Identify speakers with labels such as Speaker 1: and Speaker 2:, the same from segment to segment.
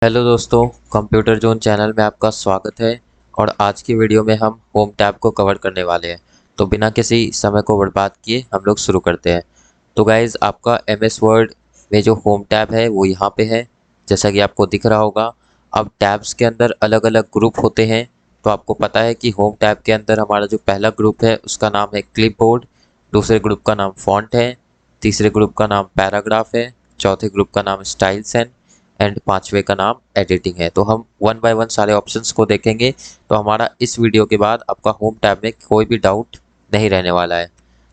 Speaker 1: Hello दोस्तों, computer zone channel में आपका स्वागत है। और आज की वीडियो में हम होम टैब को कवर करने वाले हैं। तो बिना किसी समय को बर्बाद किए हम लोग शुरू करते हैं। तो गाइज़, आपका एमएस वर्ड में जो होम टैब है वो यहाँ पे है, जैसा कि आपको दिख रहा होगा। अब टैब्स के अंदर अलग अलग ग्रुप होते हैं। तो आपको पता है कि होम टैब के अंदर हमारा जो पहला ग्रुप है उसका नाम है क्लिपबोर्ड, दूसरे ग्रुप का नाम फॉन्ट है, तीसरे ग्रुप का नाम पैराग्राफ है, चौथे ग्रुप का नाम स्टाइल्स एंड पांचवे का नाम एडिटिंग है। तो हम वन बाय वन सारे ऑप्शंस को देखेंगे। तो हमारा इस वीडियो के बाद आपका होम टैब में कोई भी डाउट नहीं रहने वाला है।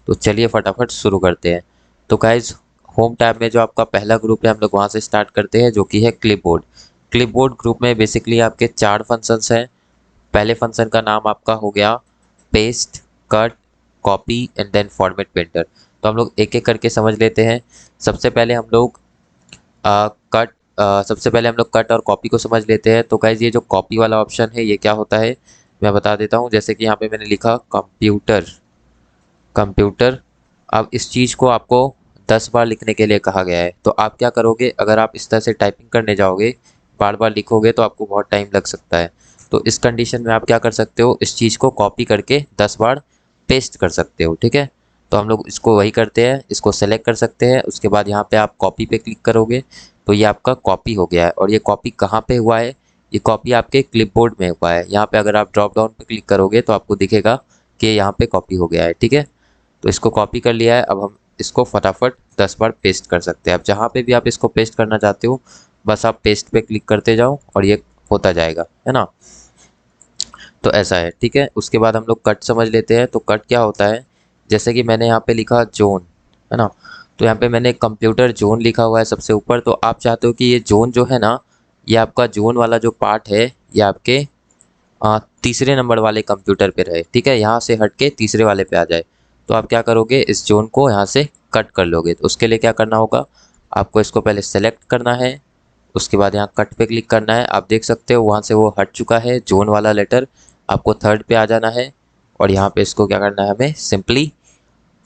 Speaker 1: तो चलिए फटाफट शुरू करते हैं। तो गाइज, होम टैब में जो आपका पहला ग्रुप है हम लोग वहाँ से स्टार्ट करते हैं, जो कि है क्लिपबोर्ड। क्लिपबोर्ड ग्रुप में बेसिकली आपके 4 फंक्शंस हैं। पहले फंक्शन का नाम आपका हो गया paste, cut, copy and then format painter. तो हम लोग एक एक करके समझ लेते हैं। सबसे पहले हम लोग कट सबसे पहले हम लोग कट और कॉपी को समझ लेते हैं। तो गाइज, ये जो कॉपी वाला ऑप्शन है ये क्या होता है मैं बता देता हूँ। जैसे कि यहाँ पे मैंने लिखा कंप्यूटर कंप्यूटर। अब इस चीज़ को आपको 10 बार लिखने के लिए कहा गया है। तो आप क्या करोगे, अगर आप इस तरह से टाइपिंग करने जाओगे, बार बार लिखोगे तो आपको बहुत टाइम लग सकता है। तो इस कंडीशन में आप क्या कर सकते हो, इस चीज़ को कॉपी करके 10 बार पेस्ट कर सकते हो। ठीक है, तो हम लोग इसको वही करते हैं, इसको सेलेक्ट कर सकते हैं। उसके बाद यहाँ पे आप कॉपी पे क्लिक करोगे तो ये आपका कॉपी हो गया है। और ये कॉपी कहाँ पे हुआ है, ये कॉपी आपके क्लिपबोर्ड में हुआ है। यहाँ पे अगर आप ड्रॉप डाउन पे क्लिक करोगे तो आपको दिखेगा कि यहाँ पे कॉपी हो गया है। ठीक है, तो इसको कॉपी कर लिया है। अब हम इसको फटाफट 10 बार पेस्ट कर सकते हैं। अब जहाँ पे भी आप इसको पेस्ट करना चाहते हो बस आप पेस्ट पे क्लिक करते जाओ और ये होता जाएगा, है ना। तो ऐसा है। ठीक है, उसके बाद हम लोग कट समझ लेते हैं। तो कट क्या होता है, जैसे कि मैंने यहाँ पे लिखा जोन, है ना। तो यहाँ पे मैंने कंप्यूटर जोन लिखा हुआ है सबसे ऊपर। तो आप चाहते हो कि ये जोन जो है ना, ये आपका जोन वाला जो पार्ट है ये आपके तीसरे नंबर वाले कंप्यूटर पे रहे। ठीक है, यहाँ से हट के तीसरे वाले पे आ जाए। तो आप क्या करोगे, इस जोन को यहाँ से कट कर लोगे। तो उसके लिए क्या करना होगा, आपको इसको पहले सेलेक्ट करना है। उसके बाद यहाँ कट पे क्लिक करना है। आप देख सकते हो वहाँ से वो हट चुका है जोन वाला लेटर। आपको थर्ड पे आ जाना है और यहाँ पे इसको क्या करना है, हमें सिंपली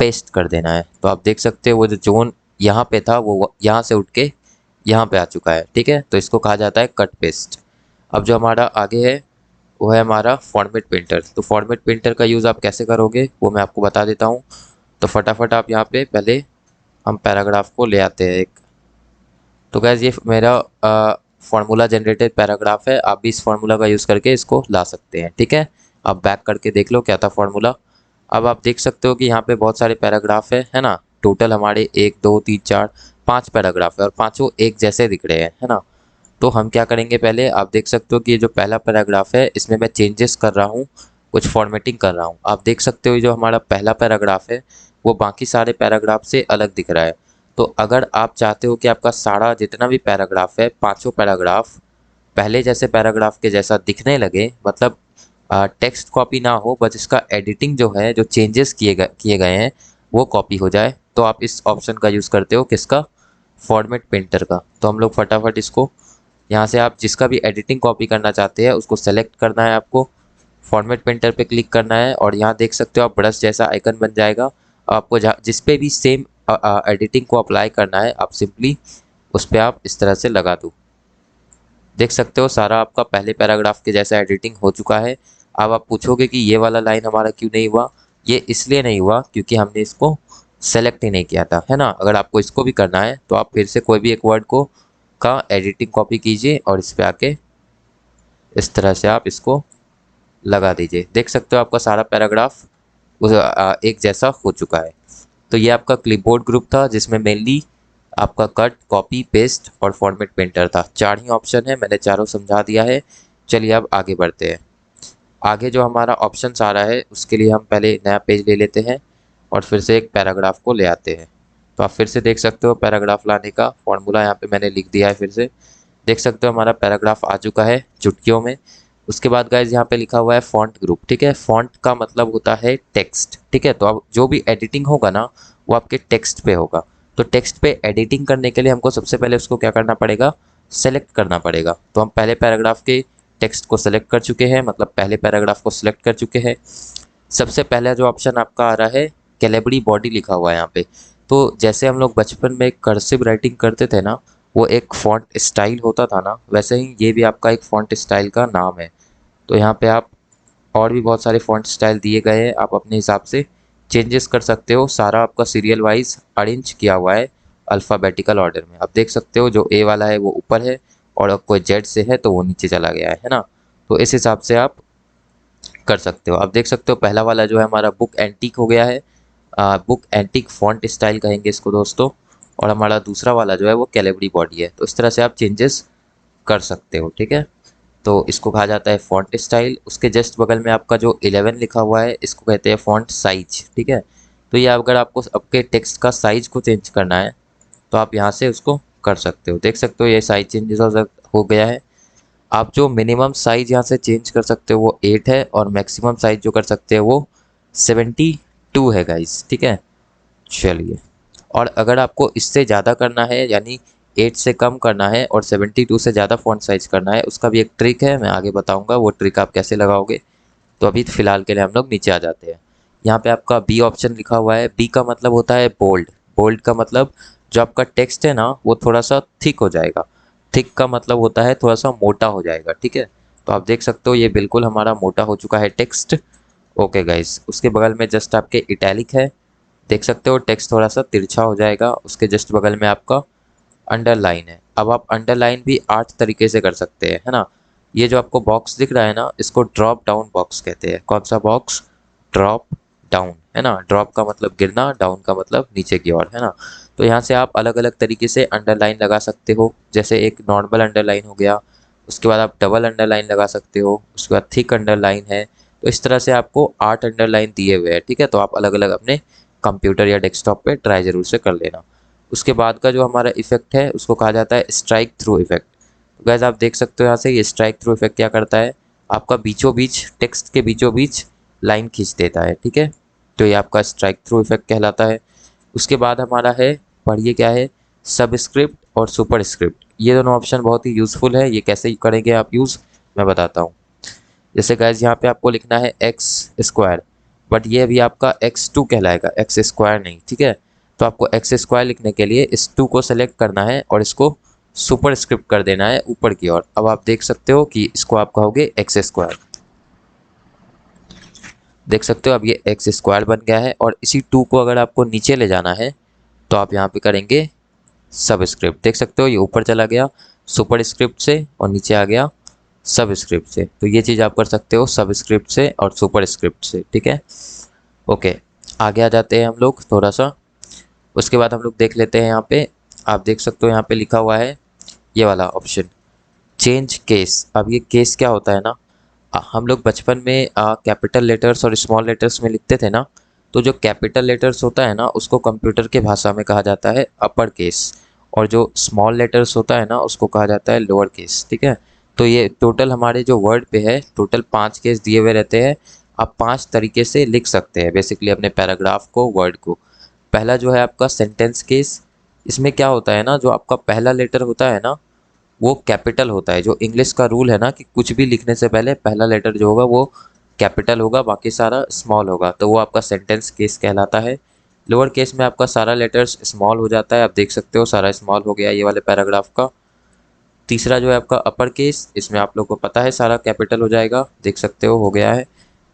Speaker 1: पेस्ट कर देना है। तो आप देख सकते हो वो जो जोन यहाँ पे था वो यहाँ से उठ के यहाँ पे आ चुका है। ठीक है, तो इसको कहा जाता है कट पेस्ट। अब जो हमारा आगे है वो है हमारा फॉर्मेट पेंटर। तो फॉर्मेट पेंटर का यूज़ आप कैसे करोगे वो मैं आपको बता देता हूँ। तो फटाफट आप यहाँ पे पहले हम पैराग्राफ को ले आते हैं एक। तो गैस, ये मेरा फार्मूला जनरेटेड पैराग्राफ है। आप भी इस फार्मूला का यूज़ करके इसको ला सकते हैं। ठीक है, आप बैक करके देख लो क्या था फार्मूला। अब आप देख सकते हो कि यहाँ पे बहुत सारे पैराग्राफ है ना। टोटल हमारे 1 2 3 4 5 पैराग्राफ है और पांचों एक जैसे दिख रहे हैं, है ना। तो हम क्या करेंगे, पहले आप देख सकते हो कि ये जो पहला पैराग्राफ है इसमें मैं चेंजेस कर रहा हूँ, कुछ फॉर्मेटिंग कर रहा हूँ। आप देख सकते हो ये जो हमारा पहला पैराग्राफ है वो बाकी सारे पैराग्राफ से अलग दिख रहा है। तो अगर आप चाहते हो कि आपका सारा जितना भी पैराग्राफ है, पांचों पैराग्राफ पहले जैसे पैराग्राफ के जैसा दिखने लगे, मतलब टेक्स्ट कॉपी ना हो, बस इसका एडिटिंग जो है, जो चेंजेस किए गए हैं वो कॉपी हो जाए, तो आप इस ऑप्शन का यूज़ करते हो, किसका, फॉर्मेट पेंटर का। तो हम लोग फटाफट इसको यहाँ से, आप जिसका भी एडिटिंग कॉपी करना चाहते हैं उसको सेलेक्ट करना है आपको, फॉर्मेट पेंटर पे क्लिक करना है और यहाँ देख सकते हो आप ब्रश जैसा आइकन बन जाएगा। आपको जिस पे भी सेम एडिटिंग को अप्लाई करना है आप सिंपली उस पर आप इस तरह से लगा दो। देख सकते हो सारा आपका पहले पैराग्राफ के जैसा एडिटिंग हो चुका है। अब आप पूछोगे कि ये वाला लाइन हमारा क्यों नहीं हुआ, ये इसलिए नहीं हुआ क्योंकि हमने इसको सेलेक्ट ही नहीं किया था, है ना। अगर आपको इसको भी करना है तो आप फिर से कोई भी एक वर्ड को का एडिटिंग कॉपी कीजिए और इस पे आके इस तरह से आप इसको लगा दीजिए। देख सकते हो आपका सारा पैराग्राफ एक जैसा हो चुका है। तो ये आपका क्लिपबोर्ड ग्रुप था जिसमें मेनली आपका कट, कॉपी, पेस्ट और फॉर्मेट पेंटर था। 4 ही ऑप्शन है, मैंने चारों समझा दिया है। चलिए अब आगे बढ़ते हैं। आगे जो हमारा ऑप्शन आ रहा है उसके लिए हम पहले नया पेज ले लेते हैं और फिर से एक पैराग्राफ को ले आते हैं। तो आप फिर से देख सकते हो पैराग्राफ लाने का फॉर्मूला यहाँ पे मैंने लिख दिया है। फिर से देख सकते हो हमारा पैराग्राफ आ चुका है चुटकियों में। उसके बाद गाइज यहाँ पे लिखा हुआ है फॉन्ट ग्रुप। ठीक है, फॉन्ट का मतलब होता है टेक्स्ट। ठीक है, तो अब जो भी एडिटिंग होगा ना वो आपके टेक्स्ट पे होगा। तो टेक्स्ट पे एडिटिंग करने के लिए हमको सबसे पहले उसको क्या करना पड़ेगा, सेलेक्ट करना पड़ेगा। तो हम पहले पैराग्राफ के टेक्स्ट को सेलेक्ट कर चुके हैं, मतलब पहले पैराग्राफ को सिलेक्ट कर चुके हैं। सबसे पहला जो ऑप्शन आपका आ रहा है कैलेबरी बॉडी लिखा हुआ है यहाँ पे। तो जैसे हम लोग बचपन में कर्सिव राइटिंग करते थे ना, वो एक फ़ॉन्ट स्टाइल होता था ना, वैसे ही ये भी आपका एक फ़ॉन्ट स्टाइल का नाम है। तो यहाँ पे आप और भी बहुत सारे फ़ॉन्ट स्टाइल दिए गए हैं, आप अपने हिसाब से चेंजेस कर सकते हो। सारा आपका सीरियल वाइज अरेंज किया हुआ है अल्फ़ाबेटिकल ऑर्डर में। आप देख सकते हो जो ए वाला है वो ऊपर है और अब कोई जेड से है तो वो नीचे चला गया है ना। तो इस हिसाब से आप कर सकते हो। आप देख सकते हो पहला वाला जो है हमारा बुक एंटीक हो गया है, बुक एंटीक फॉन्ट स्टाइल कहेंगे इसको दोस्तों। और हमारा दूसरा वाला जो है वो कैलिबरी बॉडी है। तो इस तरह से आप चेंजेस कर सकते हो, ठीक है। तो इसको कहा जाता है फॉन्ट स्टाइल। उसके जस्ट बगल में आपका जो 11 लिखा हुआ है इसको कहते हैं फॉन्ट साइज, ठीक है। तो ये अगर आपको आपके टेक्स्ट का साइज को चेंज करना है तो आप यहाँ से उसको कर सकते हो। देख सकते हो ये साइज चेंजेस हो गया है। आप जो मिनिमम साइज यहाँ से चेंज कर सकते हो वो 8 है और मैक्सिमम साइज जो कर सकते हो वो 72 है गाइस, ठीक है। चलिए, और अगर आपको इससे ज़्यादा करना है यानी 8 से कम करना है और 72 से ज़्यादा फ़ॉन्ट साइज़ करना है, उसका भी एक ट्रिक है, मैं आगे बताऊंगा वो ट्रिक आप कैसे लगाओगे। तो अभी फ़िलहाल के लिए हम लोग नीचे आ जाते हैं। यहाँ पे आपका बी ऑप्शन लिखा हुआ है। बी का मतलब होता है बोल्ड। बोल्ड का मतलब जो आपका टेक्स्ट है ना वो थोड़ा सा थिक हो जाएगा। थिक का मतलब होता है थोड़ा सा मोटा हो जाएगा, ठीक है। तो आप देख सकते हो ये बिल्कुल हमारा मोटा हो चुका है टेक्स्ट। ओके गाइस, उसके बगल में जस्ट आपके इटैलिक है। देख सकते हो टेक्स्ट थोड़ा सा तिरछा हो जाएगा। उसके जस्ट बगल में आपका अंडरलाइन है। अब आप अंडरलाइन भी 8 तरीके से कर सकते हैं, है ना। ये जो आपको बॉक्स दिख रहा है ना इसको ड्रॉप डाउन बॉक्स कहते हैं। कौन सा बॉक्स? ड्रॉप डाउन, है ना। ड्रॉप का मतलब गिरना, डाउन का मतलब नीचे की ओर, है ना। तो यहाँ से आप अलग अलग तरीके से अंडरलाइन लगा सकते हो। जैसे एक नॉर्मल अंडरलाइन हो गया, उसके बाद आप डबल अंडरलाइन लगा सकते हो, उसके बाद थिक अंडरलाइन है। तो इस तरह से आपको 8 अंडरलाइन दिए हुए हैं, ठीक है। तो आप अलग अलग अपने कंप्यूटर या डेस्कटॉप पे ट्राई ज़रूर से कर लेना। उसके बाद का जो हमारा इफेक्ट है उसको कहा जाता है स्ट्राइक थ्रू इफेक्ट। तो गैस आप देख सकते हो यहाँ से ये स्ट्राइक थ्रू इफेक्ट क्या करता है, आपका बीचों बीच टेक्स्ट के बीचों बीच लाइन खींच देता है, ठीक है। तो ये आपका स्ट्राइक थ्रू इफेक्ट कहलाता है। उसके बाद हमारा है, पढ़िए क्या है, सबस्क्रिप्ट और सुपर स्क्रिप्ट। ये दोनों ऑप्शन बहुत ही यूज़फुल है। ये कैसे करेंगे आप यूज़, मैं बताता हूँ। जैसे गैस यहाँ पे आपको लिखना है एक्स स्क्वायर, बट ये अभी आपका x2 कहलाएगा, एक्स स्क्वायर नहीं, ठीक है। तो आपको एक्स स्क्वायर लिखने के लिए इस 2 को सेलेक्ट करना है और इसको सुपर स्क्रिप्ट कर देना है ऊपर की ओर। अब आप देख सकते हो कि इसको आप कहोगे एक्स स्क्वायर। देख सकते हो अब ये एक्स स्क्वायर बन गया है। और इसी 2 को अगर आपको नीचे ले जाना है तो आप यहाँ पे करेंगे सबस्क्रिप्ट। देख सकते हो ये ऊपर चला गया सुपर स्क्रिप्ट से और नीचे आ गया सब स्क्रिप्ट से। तो ये चीज़ आप कर सकते हो सब स्क्रिप्ट से और सुपर स्क्रिप्ट से, ठीक है। ओके, आगे आ जाते हैं हम लोग थोड़ा सा। उसके बाद हम लोग देख लेते हैं यहाँ पे, आप देख सकते हो यहाँ पे लिखा हुआ है ये वाला ऑप्शन, चेंज केस। अब ये केस क्या होता है ना, हम लोग बचपन में कैपिटल लेटर्स और स्मॉल लेटर्स में लिखते थे ना। तो जो कैपिटल लेटर्स होता है ना उसको कंप्यूटर के भाषा में कहा जाता है अपर केस, और जो स्मॉल लेटर्स होता है ना उसको कहा जाता है लोअर केस, ठीक है। तो ये टोटल हमारे जो वर्ड पे है टोटल 5 केस दिए हुए रहते हैं। आप 5 तरीके से लिख सकते हैं बेसिकली अपने पैराग्राफ को, वर्ड को। पहला जो है आपका सेंटेंस केस। इसमें क्या होता है ना, जो आपका पहला लेटर होता है ना वो कैपिटल होता है। जो इंग्लिश का रूल है ना कि कुछ भी लिखने से पहले पहला लेटर जो होगा वो कैपिटल होगा, बाकी सारा स्मॉल होगा, तो वो आपका सेंटेंस केस कहलाता है। लोअर केस में आपका सारा लेटर्स स्मॉल हो जाता है। आप देख सकते हो सारा स्मॉल हो गया ये वाले पैराग्राफ का। तीसरा जो है आपका अपर केस, इसमें आप लोग को पता है सारा कैपिटल हो जाएगा, देख सकते हो गया है।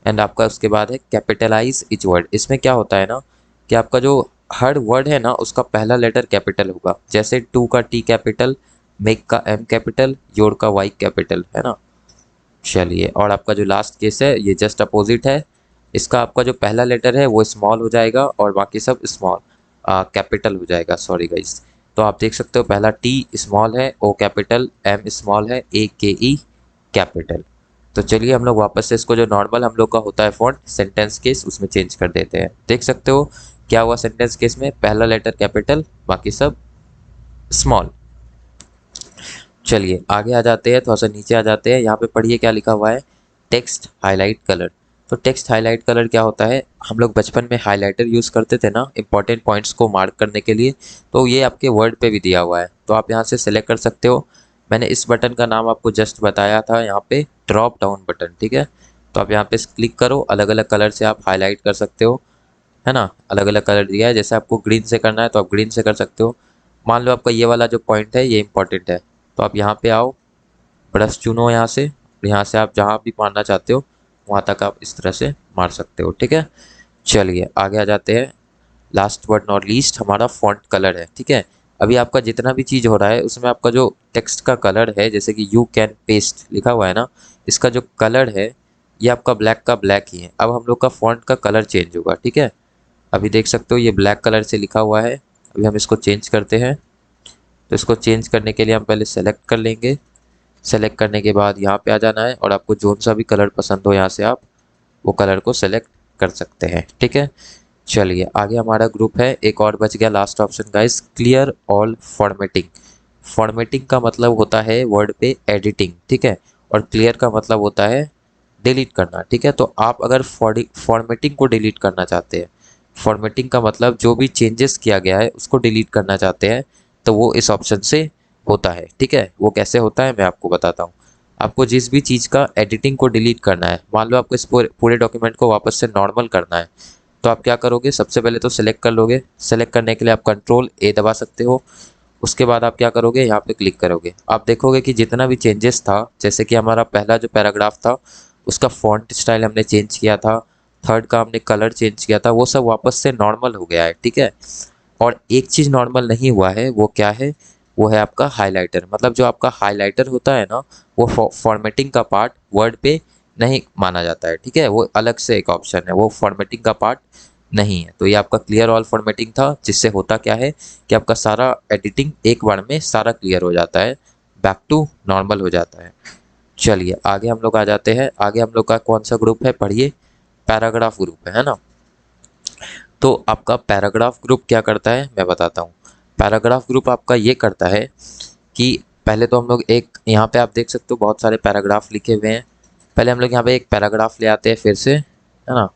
Speaker 1: एंड आपका उसके बाद है कैपिटलाइज इच वर्ड। इसमें क्या होता है ना कि आपका जो हर वर्ड है ना उसका पहला लेटर कैपिटल होगा। जैसे टू का टी कैपिटल, मेक का एम कैपिटल, योर का वाई कैपिटल, है ना। चलिए, और आपका जो लास्ट केस है ये जस्ट अपोजिट है। इसका आपका जो पहला लेटर है वो स्मॉल हो जाएगा और बाकी सब स्मॉल कैपिटल हो जाएगा, सॉरी गाइस। तो आप देख सकते हो पहला टी स्मॉल है, ओ कैपिटल, एम स्मॉल है, ए के ई कैपिटल। तो चलिए हम लोग वापस से इसको जो नॉर्मल हम लोग का होता है फॉन्ट सेंटेंस केस उसमें चेंज कर देते हैं। देख सकते हो क्या हुआ सेंटेंस केस में, पहला लेटर कैपिटल बाकी सब स्मॉल। चलिए आगे आ जाते हैं, थोड़ा सा नीचे आ जाते हैं। यहाँ पे पढ़िए क्या लिखा हुआ है, टेक्स्ट हाईलाइट कलर। तो टेक्स्ट हाईलाइट कलर क्या होता है, हम लोग बचपन में हाईलाइटर यूज़ करते थे ना इंपॉर्टेंट पॉइंट्स को मार्क करने के लिए। तो ये आपके वर्ड पे भी दिया हुआ है, तो आप यहाँ से सेलेक्ट कर सकते हो। मैंने इस बटन का नाम आपको जस्ट बताया था यहाँ पे, ड्रॉप डाउन बटन, ठीक है। तो आप यहाँ पे क्लिक करो, अलग अलग कलर से आप हाईलाइट कर सकते हो, है ना। अलग अलग कलर दिया है, जैसे आपको ग्रीन से करना है तो आप ग्रीन से कर सकते हो। मान लो आपका ये वाला जो पॉइंट है ये इंपॉर्टेंट है, तो आप यहाँ पे आओ, ब्रश चुनो यहाँ से, यहाँ से आप जहाँ भी मारना चाहते हो वहाँ तक आप इस तरह से मार सकते हो। ठीक है, चलिए आगे आ जाते हैं। लास्ट बट नॉट लीस्ट हमारा फॉन्ट कलर है। ठीक है, अभी आपका जितना भी चीज़ हो रहा है उसमें आपका जो टेक्स्ट का कलर है, जैसे कि यू कैन पेस्ट लिखा हुआ है ना, इसका जो कलर है ये आपका ब्लैक का ब्लैक ही है। अब हम लोग का फॉन्ट का कलर चेंज होगा। ठीक है, अभी देख सकते हो ये ब्लैक कलर से लिखा हुआ है। अभी हम इसको चेंज करते हैं। तो इसको चेंज करने के लिए हम पहले सेलेक्ट कर लेंगे। सेलेक्ट करने के बाद यहाँ पे आ जाना है और आपको जो सा भी कलर पसंद हो यहाँ से आप वो कलर को सेलेक्ट कर सकते हैं। ठीक है, चलिए आगे हमारा ग्रुप है, एक और बच गया last option guys, clear all formatting. Formatting का मतलब होता है वर्ड पे एडिटिंग। ठीक है, और क्लियर का मतलब होता है डिलीट करना। ठीक है, तो आप अगर फॉर्मेटिंग को डिलीट करना चाहते हैं, फॉर्मेटिंग का मतलब जो भी चेंजेस किया गया है उसको डिलीट करना चाहते हैं, तो वो इस ऑप्शन से होता है। ठीक है, वो कैसे होता है मैं आपको बताता हूँ। आपको जिस भी चीज़ का एडिटिंग को डिलीट करना है, मान लो आपको इस पूरे डॉक्यूमेंट को वापस से नॉर्मल करना है, तो आप क्या करोगे, सबसे पहले तो सिलेक्ट कर लोगे। सेलेक्ट करने के लिए आप कंट्रोल ए दबा सकते हो। उसके बाद आप क्या करोगे, यहाँ पे क्लिक करोगे। आप देखोगे कि जितना भी चेंजेस था, जैसे कि हमारा पहला जो पैराग्राफ था उसका फॉन्ट स्टाइल हमने चेंज किया था, थर्ड का हमने कलर चेंज किया था, वो सब वापस से नॉर्मल हो गया है। ठीक है, और एक चीज़ नॉर्मल नहीं हुआ है, वो क्या है, वो है आपका हाइलाइटर। मतलब जो आपका हाइलाइटर होता है ना, वो फॉर्मेटिंग का पार्ट वर्ड पे नहीं माना जाता है। ठीक है, वो अलग से एक ऑप्शन है, वो फॉर्मेटिंग का पार्ट नहीं है। तो ये आपका क्लियर ऑल फॉर्मेटिंग था, जिससे होता क्या है कि आपका सारा एडिटिंग एक बार में सारा क्लियर हो जाता है, बैक टू नॉर्मल हो जाता है। चलिए आगे हम लोग आ जाते हैं। आगे हम लोग का कौन सा ग्रुप है, पढ़िए, पैराग्राफ ग्रुप है ना। तो आपका पैराग्राफ ग्रुप क्या करता है मैं बताता हूँ। पैराग्राफ ग्रुप आपका ये करता है कि पहले तो हम लोग एक, यहाँ पे आप देख सकते हो बहुत सारे पैराग्राफ लिखे हुए हैं। पहले हम लोग यहाँ पे एक पैराग्राफ ले आते हैं फिर से, है ना।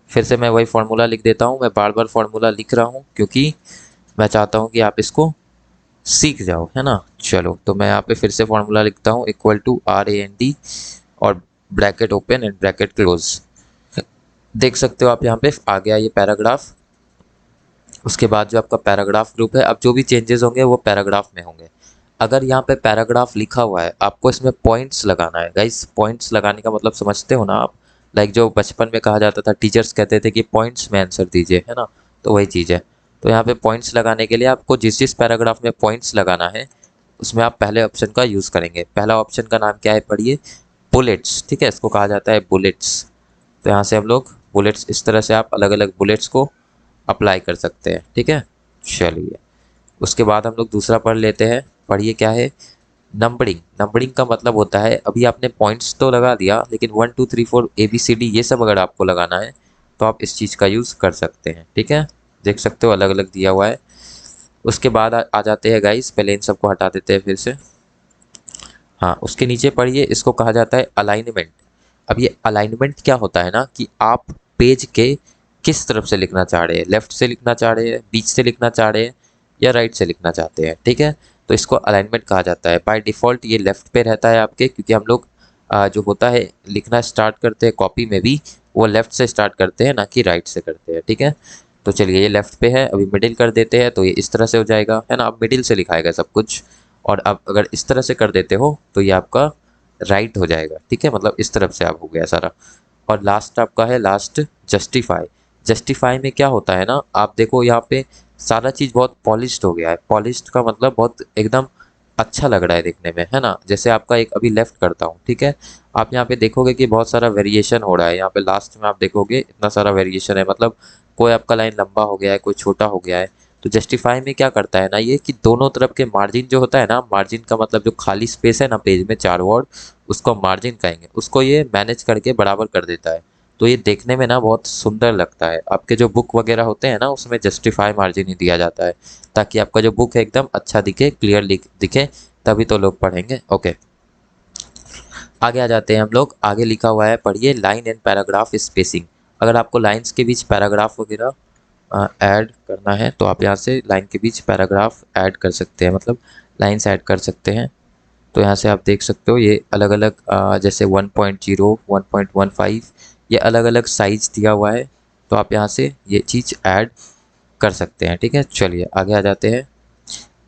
Speaker 1: फिर से मैं वही फार्मूला लिख देता हूँ। मैं बार बार फार्मूला लिख रहा हूँ क्योंकि मैं चाहता हूँ कि आप इसको सीख जाओ, है ना। चलो तो मैं यहाँ पे फिर से फार्मूला लिखता हूँ, इक्वल टू RAND और bracket open and bracket close. देख सकते हो आप यहाँ पे आ गया ये पैराग्राफ। उसके बाद जो आपका पैराग्राफ ग्रुप है, अब जो भी चेंजेस होंगे वो पैराग्राफ में होंगे। अगर यहाँ पे पैराग्राफ लिखा हुआ है, आपको इसमें पॉइंट्स लगाना है गाइस। पॉइंट्स लगाने का मतलब समझते हो ना आप, लाइक जो बचपन में कहा जाता था, टीचर्स कहते थे कि पॉइंट्स में आंसर दीजिए, है ना, तो वही चीज़ है। तो यहाँ पे पॉइंट्स लगाने के लिए आपको जिस जिस पैराग्राफ में पॉइंट्स लगाना है उसमें आप पहले ऑप्शन का यूज़ करेंगे। पहला ऑप्शन का नाम क्या है, पढ़िए, बुलेट्स। ठीक है, इसको कहा जाता है बुलेट्स। तो यहाँ से हम लोग बुलेट्स, इस तरह से आप अलग अलग बुलेट्स को अप्लाई कर सकते हैं। ठीक है, चलिए उसके बाद हम लोग दूसरा पढ़ लेते हैं। पढ़िए क्या है, नंबरिंग। नंबरिंग का मतलब होता है, अभी आपने पॉइंट्स तो लगा दिया, लेकिन 1 2 3 4 ABCD ये सब अगर आपको लगाना है तो आप इस चीज़ का यूज़ कर सकते हैं। ठीक है, देख सकते हो अलग अलग दिया हुआ है। उसके बाद आ जाते हैं गाइस, पहले इन सबको हटा देते हैं फिर से। हाँ, उसके नीचे पढ़िए, इसको कहा जाता है अलाइनमेंट। अब ये अलाइनमेंट क्या होता है ना, कि आप पेज के किस तरफ से लिखना चाह रहे हैं, लेफ्ट से लिखना चाह रहे हैं, बीच से लिखना चाह रहे हैं, या राइट से लिखना चाहते हैं। ठीक है, तो इसको अलाइनमेंट कहा जाता है। बाय डिफ़ॉल्ट ये लेफ्ट पे रहता है आपके, क्योंकि हम लोग जो होता है लिखना स्टार्ट करते हैं कॉपी में भी, वो लेफ़्ट से स्टार्ट करते हैं, ना कि राइट से करते हैं। ठीक है, तो चलिए ये लेफ़्ट पे है, अभी मिडिल कर देते हैं तो ये इस तरह से हो जाएगा, है ना। अब मिडिल से लिखाएगा सब कुछ, और अब अगर इस तरह से कर देते हो तो ये आपका राइट हो जाएगा। ठीक है, मतलब इस तरफ से आप हो गया सारा। और लास्ट आपका है, लास्ट जस्टिफाई। जस्टिफाई में क्या होता है ना, आप देखो यहाँ पे सारा चीज़ बहुत पॉलिश्ड हो गया है। पॉलिश्ड का मतलब बहुत एकदम अच्छा लग रहा है देखने में, है ना। जैसे आपका एक अभी लेफ्ट करता हूँ, ठीक है, आप यहाँ पे देखोगे कि बहुत सारा वेरिएशन हो रहा है। यहाँ पे लास्ट में आप देखोगे इतना सारा वेरिएशन है, मतलब कोई आपका लाइन लंबा हो गया है, कोई छोटा हो गया है। तो जस्टिफाई में क्या करता है ना ये, कि दोनों तरफ के मार्जिन जो होता है ना, मार्जिन का मतलब जो खाली स्पेस है ना पेज में चार वर्ड, उसको मार्जिन कहेंगे, उसको ये मैनेज करके बराबर कर देता है। तो ये देखने में ना बहुत सुंदर लगता है। आपके जो बुक वगैरह होते हैं ना उसमें जस्टिफाई मार्जिन ही दिया जाता है, ताकि आपका जो बुक है एकदम अच्छा दिखे, क्लियर दिखे, तभी तो लोग पढ़ेंगे। ओके, आगे आ जाते हैं हम लोग। आगे लिखा हुआ है, पढ़िए, लाइन एंड पैराग्राफ स्पेसिंग। अगर आपको लाइंस के बीच पैराग्राफ वगैरह ऐड करना है तो आप यहाँ से लाइन के बीच पैराग्राफ ऐड कर सकते हैं, मतलब लाइंस ऐड कर सकते हैं। तो यहाँ से आप देख सकते हो ये अलग अलग जैसे 1.0 1.15 ये अलग अलग साइज दिया हुआ है, तो आप यहाँ से ये चीज़ ऐड कर सकते हैं। ठीक है, चलिए आगे आ जाते हैं।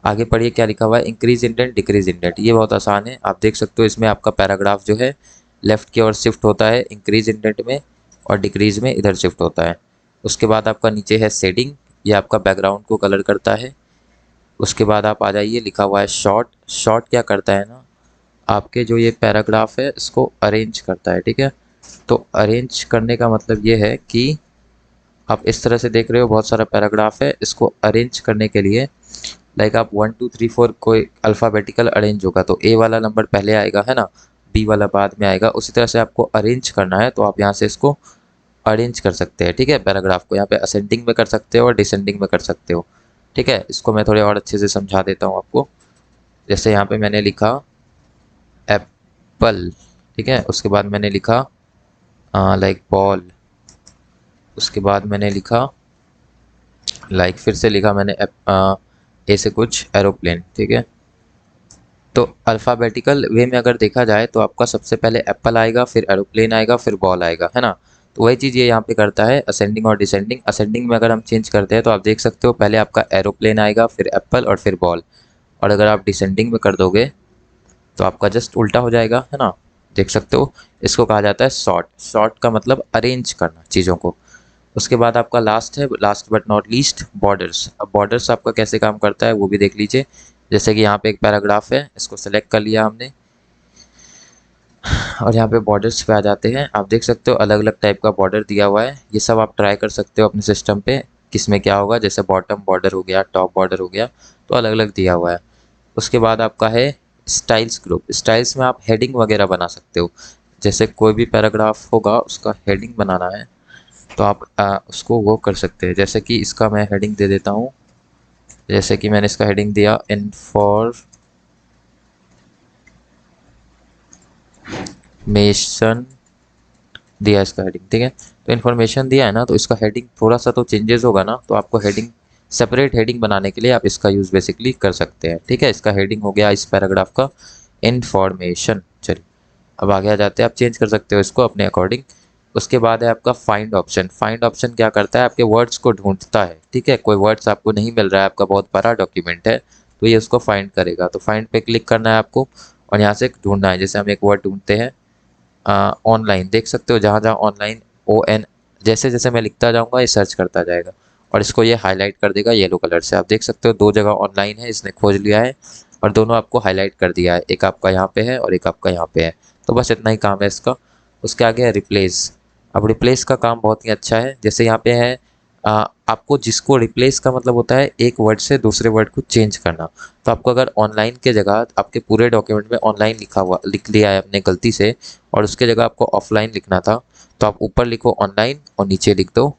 Speaker 1: आगे पढ़िए क्या लिखा हुआ है, इंक्रीज इंडेंट डिक्रीज इंडेंट। ये बहुत आसान है, आप देख सकते हो इसमें आपका पैराग्राफ जो है लेफ्ट की ओर शिफ्ट होता है इंक्रीज इंडेंट में, और डिक्रीज में इधर शिफ्ट होता है। उसके बाद आपका नीचे है शेडिंग, ये आपका बैकग्राउंड को कलर करता है। उसके बाद आप आ जाइए, लिखा हुआ है शॉर्ट। शॉर्ट क्या करता है ना, आपके जो ये पैराग्राफ है इसको अरेंज करता है, ठीक है। तो अरेंज करने का मतलब ये है कि आप इस तरह से देख रहे हो बहुत सारा पैराग्राफ है, इसको अरेंज करने के लिए लाइक आप 1 2 3 4 कोई अल्फ़ाबेटिकल अरेंज होगा तो ए वाला नंबर पहले आएगा, है ना, बी वाला बाद में आएगा, उसी तरह से आपको अरेंज करना है। तो आप यहाँ से इसको अरेंज कर सकते हैं, ठीक है। पैराग्राफ को यहाँ पे असेंडिंग में कर सकते हो और डिसेंडिंग में कर सकते हो, ठीक है। इसको मैं थोड़े और अच्छे से समझा देता हूँ आपको। जैसे यहाँ पे मैंने लिखा एप्पल, ठीक है। उसके बाद मैंने लिखा लाइक बॉल। उसके बाद मैंने लिखा लाइक फिर से लिखा मैंने ए से कुछ एरोप्लेन, ठीक है। तो अल्फ़ाबेटिकल वे में अगर देखा जाए तो आपका सबसे पहले एप्पल आएगा, फिर एरोप्लेन आएगा, फिर बॉल आएगा, है ना। तो वही चीज़ ये यहाँ पे करता है, असेंडिंग और डिसेंडिंग। असेंडिंग में अगर हम चेंज करते हैं तो आप देख सकते हो पहले आपका एरोप्लेन आएगा, फिर एप्पल और फिर बॉल। और अगर आप डिसेंडिंग में कर दोगे तो आपका जस्ट उल्टा हो जाएगा, है ना। देख सकते हो, इसको कहा जाता है सॉर्ट। सॉर्ट का मतलब अरेंज करना चीज़ों को। उसके बाद आपका लास्ट है, last but not least, borders. अब बॉर्डर्स आपका कैसे काम करता है वो भी देख लीजिए। जैसे कि यहाँ पे एक पैराग्राफ है, इसको सेलेक्ट कर लिया हमने और यहाँ पे बॉर्डर्स पे आ जाते हैं। आप देख सकते हो अलग अलग टाइप का बॉर्डर दिया हुआ है, ये सब आप ट्राई कर सकते हो अपने सिस्टम पे किस में क्या होगा। जैसे बॉटम बॉर्डर हो गया, टॉप बॉर्डर हो गया, तो अलग अलग दिया हुआ है। उसके बाद आपका है स्टाइल्स ग्रुप। स्टाइल्स में आप हेडिंग वगैरह बना सकते हो। जैसे कोई भी पैराग्राफ होगा उसका हेडिंग बनाना है तो आप उसको वो कर सकते हैं। जैसे कि इसका मैं हेडिंग दे देता हूँ, जैसे कि मैंने इसका हेडिंग दिया इन्फॉर्मेशन दिया, इसका हेडिंग, ठीक है। तो इन्फॉर्मेशन दिया है ना, तो इसका हेडिंग थोड़ा सा तो चेंजेस होगा ना, तो आपको हेडिंग सेपरेट हेडिंग बनाने के लिए आप इसका यूज़ बेसिकली कर सकते हैं, ठीक है। इसका हेडिंग हो गया इस पैराग्राफ का इन्फॉर्मेशन। चलिए अब आगे आ जाते हैं, आप चेंज कर सकते हो इसको अपने अकॉर्डिंग। उसके बाद है आपका फाइंड ऑप्शन। फाइंड ऑप्शन क्या करता है, आपके वर्ड्स को ढूंढता है, ठीक है। कोई वर्ड्स आपको नहीं मिल रहा है, आपका बहुत बड़ा डॉक्यूमेंट है, तो ये उसको फाइंड करेगा। तो फाइंड पे क्लिक करना है आपको और यहाँ से ढूंढना है। जैसे हम एक वर्ड ढूंढते हैं ऑनलाइन, देख सकते हो जहाँ जहाँ ऑनलाइन ON, जैसे जैसे मैं लिखता जाऊँगा ये सर्च करता जाएगा और इसको ये हाईलाइट कर देगा येलो कलर से। आप देख सकते हो दो जगह ऑनलाइन है, इसने खोज लिया है और दोनों आपको हाईलाइट कर दिया है, एक आपका यहाँ पे है और एक आपका यहाँ पे है। तो बस इतना ही काम है इसका। उसके आगे है रिप्लेस। अब रिप्लेस का काम बहुत ही अच्छा है। जैसे यहाँ पे है आपको जिसको रिप्लेस का मतलब होता है एक वर्ड से दूसरे वर्ड को चेंज करना। तो आपको अगर ऑनलाइन के जगह आपके पूरे डॉक्यूमेंट में ऑनलाइन लिख लिया है अपने गलती से और उसके जगह आपको ऑफलाइन लिखना था, तो आप ऊपर लिखो ऑनलाइन और नीचे लिख दो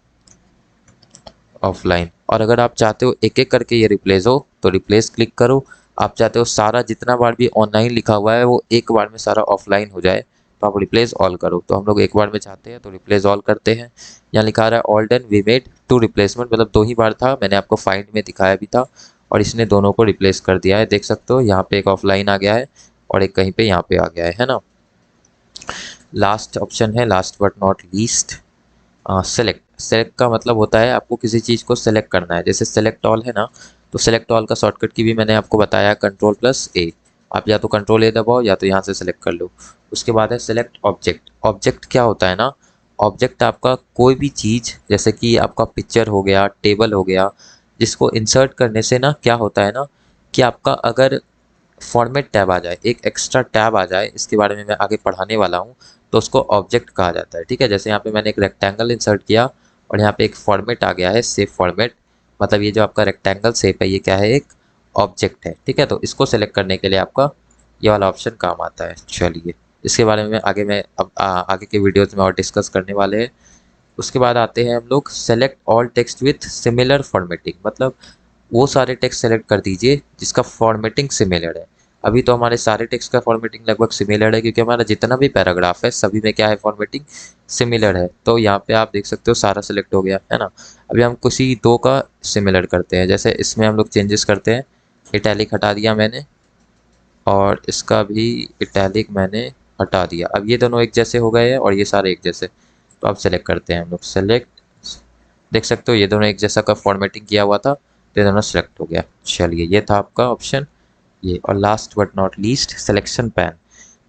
Speaker 1: ऑफलाइन। और अगर आप चाहते हो एक एक करके ये रिप्लेस हो तो रिप्लेस क्लिक करो। आप चाहते हो सारा जितना बार भी ऑनलाइन लिखा हुआ है वो एक बार में सारा ऑफलाइन हो जाए तो आप रिप्लेस ऑल करो। तो हम लोग एक बार में चाहते हैं तो रिप्लेस ऑल करते हैं। यहाँ लिखा रहा है all done, we made 2 replacement, मतलब 2 ही बार था, मैंने आपको फाइंड में दिखाया भी था और इसने दोनों को रिप्लेस कर दिया है। देख सकते हो यहाँ पे एक ऑफलाइन आ गया है और एक कहीं पे यहाँ पे आ गया है ना। लास्ट ऑप्शन है, last but not least, select. Select का मतलब होता है आपको किसी चीज़ को सेलेक्ट करना है। जैसे सेलेक्ट ऑल है ना, तो सेलेक्ट ऑल का शॉर्टकट की भी मैंने आपको बताया, Ctrl+A। आप या तो Ctrl+A दबाओ या तो यहाँ से सेलेक्ट कर लो। उसके बाद है सेलेक्ट ऑब्जेक्ट। ऑब्जेक्ट क्या होता है ना, ऑब्जेक्ट आपका कोई भी चीज़, जैसे कि आपका पिक्चर हो गया, टेबल हो गया, जिसको इंसर्ट करने से ना क्या होता है ना कि आपका अगर फॉर्मेट टैब आ जाए, एक एक्स्ट्रा टैब आ जाए, इसके बारे में मैं आगे पढ़ाने वाला हूँ, तो उसको ऑब्जेक्ट कहा जाता है, ठीक है। जैसे यहाँ पे मैंने एक रेक्टेंगल इंसर्ट किया और यहाँ पे एक फॉर्मेट आ गया है, सेव फॉर्मेट, मतलब ये जो आपका रेक्टेंगल शेप है ये क्या है, एक ऑब्जेक्ट है, ठीक है। तो इसको सेलेक्ट करने के लिए आपका ये वाला ऑप्शन काम आता है। चलिए इसके बारे में आगे मैं अब आगे के वीडियोज़ में और डिस्कस करने वाले हैं। उसके बाद आते हैं हम लोग select all text with similar formatting, मतलब वो सारे टेक्स्ट सेलेक्ट कर दीजिए जिसका फॉर्मेटिंग सिमिलर है। अभी तो हमारे सारे टेक्स्ट का फॉर्मेटिंग लगभग सिमिलर है क्योंकि हमारा जितना भी पैराग्राफ है सभी में क्या है, फॉर्मेटिंग सिमिलर है। तो यहाँ पे आप देख सकते हो सारा सेलेक्ट हो गया है ना। अभी हम किसी दो का सिमिलर करते हैं, जैसे इसमें हम लोग चेंजेस करते हैं। इटैलिक हटा दिया मैंने और इसका भी इटैलिक मैंने हटा दिया। अब ये दोनों एक जैसे हो गए हैं और ये सारे एक जैसे। तो अब सेलेक्ट करते हैं हम लोग, सेलेक्ट, देख सकते हो ये दोनों एक जैसा का फॉर्मेटिंग किया हुआ था, तो ये दोनों सेलेक्ट हो गया। चलिए ये था आपका ऑप्शन ये। और last but not least selection pan.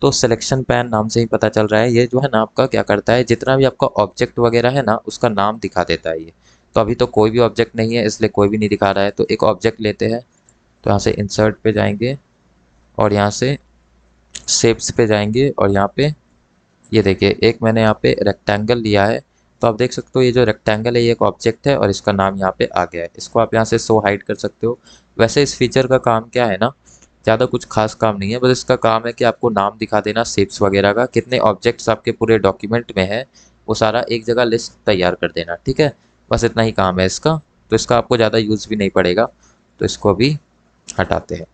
Speaker 1: तो सिलेक्शन पैन नाम से ही पता चल रहा है, ये जो है ना आपका क्या करता है, जितना भी आपका ऑब्जेक्ट वगैरह है ना उसका नाम दिखा देता है ये। तो अभी तो कोई भी ऑब्जेक्ट नहीं है इसलिए कोई भी नहीं दिखा रहा है, तो एक ऑब्जेक्ट लेते हैं। तो यहाँ से इंसर्ट पे जाएंगे और यहाँ से शेप्स पे जाएंगे और यहाँ पे ये देखिए एक मैंने यहाँ पे रेक्टेंगल लिया है। तो आप देख सकते हो ये जो रेक्टेंगल है ये एक ऑब्जेक्ट है और इसका नाम यहाँ पे आ गया है। इसको आप यहाँ से शो हाइड कर सकते हो। वैसे इस फीचर का काम क्या है ना, ज़्यादा कुछ खास काम नहीं है, बस इसका काम है कि आपको नाम दिखा देना शेप्स वगैरह का, कितने ऑब्जेक्ट्स आपके पूरे डॉक्यूमेंट में है वो सारा एक जगह लिस्ट तैयार कर देना। ठीक है, बस इतना ही काम है इसका। तो इसका आपको ज़्यादा यूज़ भी नहीं पड़ेगा, तो इसको अभी हटाते हैं।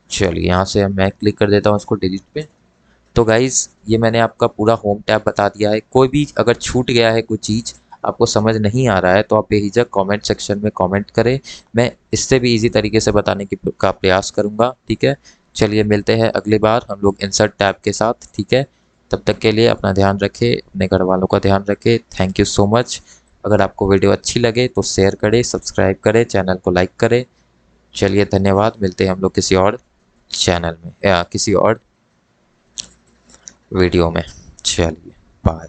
Speaker 1: चलिए यहाँ से मैं क्लिक कर देता हूँ इसको डिलीट पे। तो गाइज़ ये मैंने आपका पूरा होम टैब बता दिया है। कोई भी अगर छूट गया है कोई चीज़ आपको समझ नहीं आ रहा है तो आप बेझिझक कमेंट सेक्शन में कमेंट करें, मैं इससे भी इजी तरीके से बताने का प्रयास करूँगा। ठीक है, चलिए मिलते हैं अगली बार हम लोग इंसर्ट टैब के साथ। ठीक है, तब तक के लिए अपना ध्यान रखें, अपने घर वालों का ध्यान रखें। Thank you so much. अगर आपको वीडियो अच्छी लगे तो शेयर करें, सब्सक्राइब करें, चैनल को लाइक करें। चलिए धन्यवाद, मिलते हैं हम लोग किसी और चैनल में या किसी और वीडियो में। चलिए बाय।